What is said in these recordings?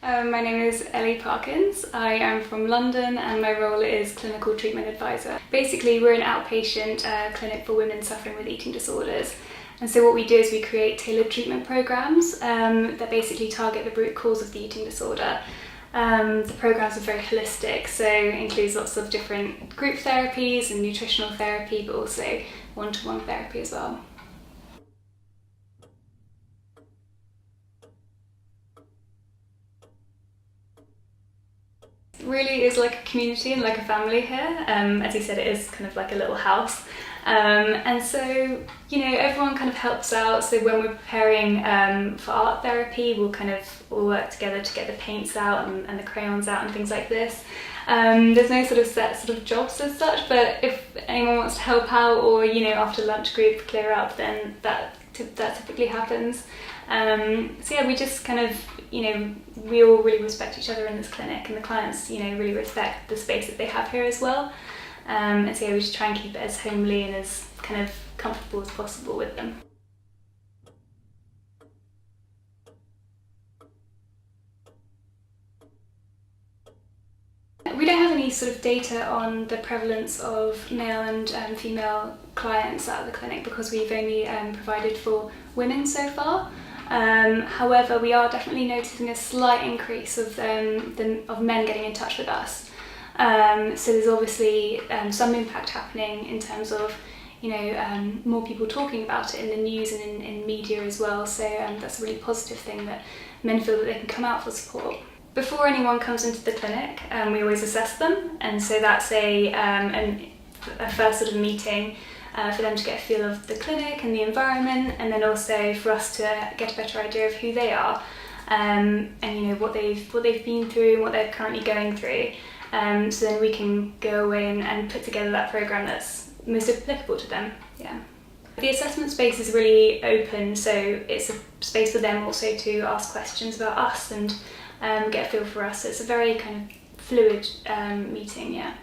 My name is Ellie Parkins. I am from London and my role is Clinical Treatment Advisor. Basically, we're an outpatient clinic for women suffering with eating disorders. And so what we do is we create tailored treatment programs that basically target the root cause of the eating disorder. The programs are very holistic, so it includes lots of different group therapies and nutritional therapy, but also one-to-one therapy as well. Really is like a community and like a family here. As you said, it is kind of like a little house. And so, everyone kind of helps out. So when we're preparing for art therapy, we'll all work together to get the paints out and the crayons out and things like this. There's no set jobs as such, but if anyone wants to help out or, after lunch group clear up, then that typically happens. So yeah, we just we all really respect each other in this clinic, and the clients, really respect the space that they have here as well. And so yeah, we just try and keep it as homely and as kind of comfortable as possible with them. We don't have any sort of data on the prevalence of male and female clients at the clinic because we've only provided for women so far. However, we are definitely noticing a slight increase of men getting in touch with us. So there's obviously some impact happening in terms of more people talking about it in the news and in media as well. So that's a really positive thing that men feel that they can come out for support. Before anyone comes into the clinic, we always assess them, and so that's a first sort of meeting for them to get a feel of the clinic and the environment, and then also for us to get a better idea of who they are, and what they've been through and what they're currently going through. So then we can go away and put together that program that's most applicable to them. Yeah. The assessment space is really open, so it's a space for them also to ask questions about us and get a feel for us. So it's a very kind of fluid meeting, yeah.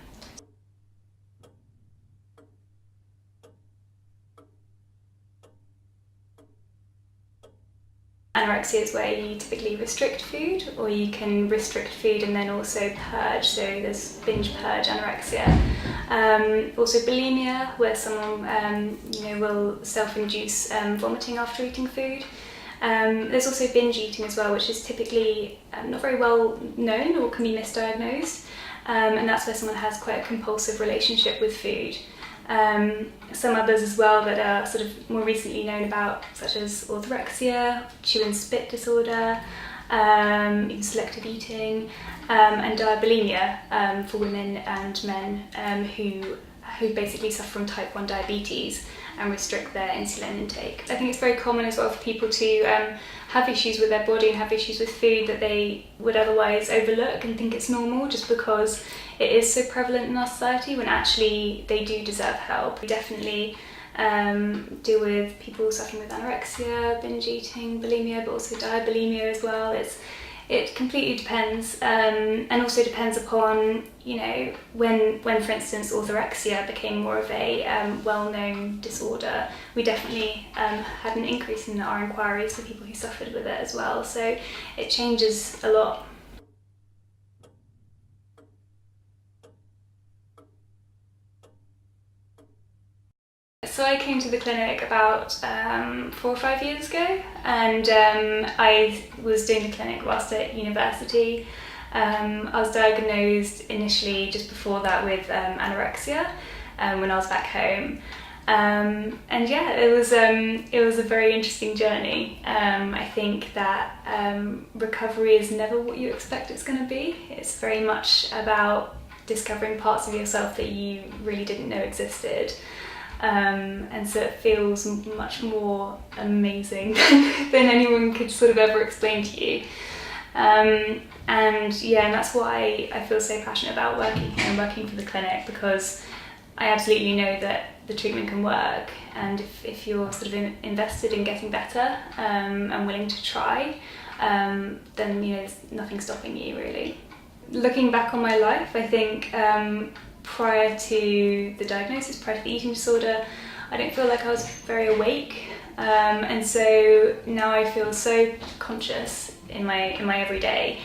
Anorexia is where you typically restrict food, or you can restrict food and then also purge, so there's binge purge anorexia. Also bulimia, where someone will self-induce vomiting after eating food. There's also binge eating as well, which is typically not very well known or can be misdiagnosed, and that's where someone has quite a compulsive relationship with food. Some others as well that are sort of more recently known about, such as orthorexia, chew and spit disorder, even selective eating, and diabulimia for women and men who basically suffer from type 1 diabetes and restrict their insulin intake. I think it's very common as well for people to have issues with their body and have issues with food that they would otherwise overlook and think it's normal just because it is so prevalent in our society, when actually they do deserve help. We definitely deal with people suffering with anorexia, binge eating, bulimia, but also diabulimia as well. It completely depends, and also depends upon, when for instance orthorexia became more of a well-known disorder, we definitely had an increase in our inquiries for people who suffered with it as well. So it changes a lot. So I came to the clinic about 4 or 5 years ago, and I was doing the clinic whilst at university. I was diagnosed initially just before that with anorexia when I was back home. And yeah, it was a very interesting journey. I think that recovery is never what you expect it's going to be. It's very much about discovering parts of yourself that you really didn't know existed. And so it feels much more amazing than anyone could sort of ever explain to you. And that's why I feel so passionate about working here and working for the clinic, because I absolutely know that the treatment can work, and if you're sort of invested in getting better and willing to try, then there's nothing stopping you really. Looking back on my life, I think prior to the diagnosis, prior to the eating disorder, I don't feel like I was very awake, and so now I feel so conscious in my everyday,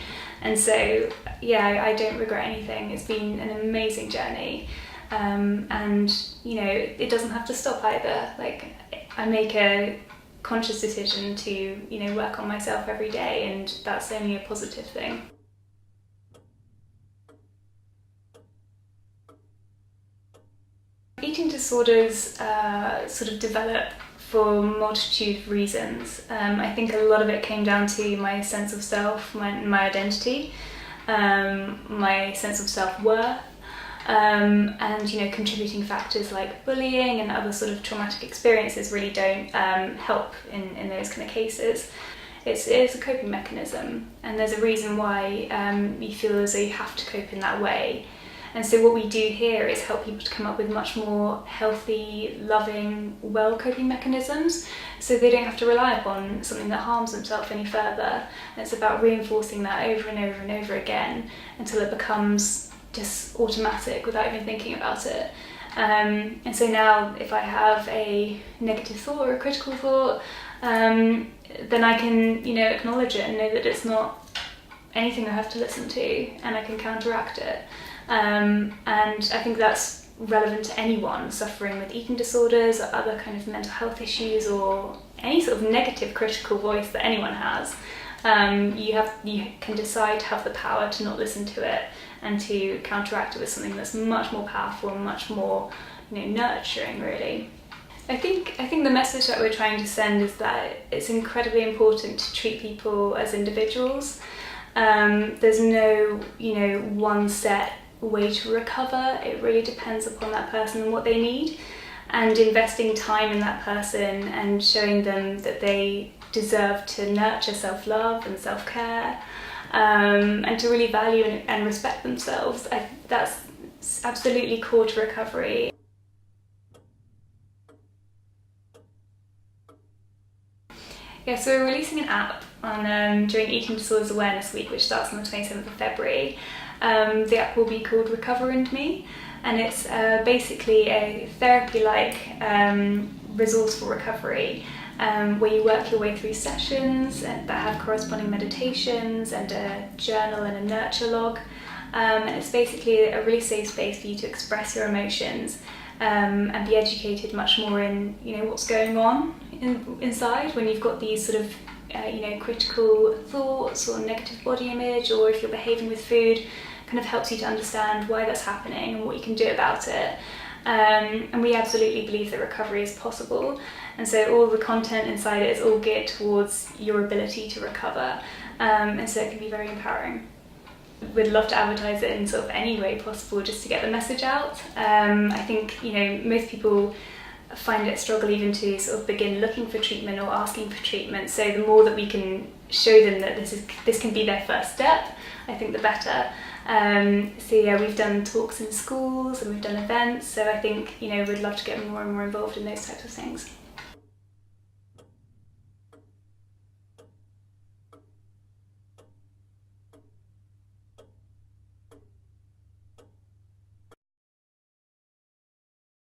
And so, yeah, I don't regret anything. It's been an amazing journey. And, you know, it doesn't have to stop either. Like, I make a conscious decision to, you know, work on myself every day, and that's only a positive thing. Eating disorders sort of develop for a multitude of reasons. I think a lot of it came down to my sense of self, my identity, my sense of self-worth, and, you know, contributing factors like bullying and other sort of traumatic experiences really don't help in those kind of cases. It's a coping mechanism, and there's a reason why you feel as though you have to cope in that way. And so what we do here is help people to come up with much more healthy, loving, well coping mechanisms, so they don't have to rely upon something that harms themselves any further. And it's about reinforcing that over and over and over again until it becomes just automatic without even thinking about it. And so now if I have a negative thought or a critical thought, then I can, you know, acknowledge it and know that it's not anything I have to listen to, and I can counteract it. And I think that's relevant to anyone suffering with eating disorders or other kind of mental health issues, or any sort of negative critical voice that anyone has. You can decide to have the power to not listen to it and to counteract it with something that's much more powerful and much more, you know, nurturing, really. I think the message that we're trying to send is that it's incredibly important to treat people as individuals. There's no, you know, one set way to recover. It really depends upon that person and what they need, and investing time in that person and showing them that they deserve to nurture self-love and self-care, and to really value and respect themselves. That's absolutely core to recovery. Yeah, so we're releasing an app on during Eating Disorders Awareness Week, which starts on the 27th of February. The app will be called Recover and Me, and it's basically a therapy-like resource for recovery, where you work your way through sessions that have corresponding meditations and a journal and a nurture log. And it's basically a really safe space for you to express your emotions, and be educated much more in, you know, what's going on inside when you've got these sort of you know, critical thoughts or negative body image, or if you're behaving with food, kind of helps you to understand why that's happening and what you can do about it. And we absolutely believe that recovery is possible, and so all the content inside it is all geared towards your ability to recover, and so it can be very empowering. We'd love to advertise it in sort of any way possible just to get the message out. I think, you know, most people find it struggle even to sort of begin looking for treatment or asking for treatment, so the more that we can show them that this can be their first step, I think the better. So yeah, we've done talks in schools and we've done events, so I think, you know, we'd love to get more and more involved in those types of things.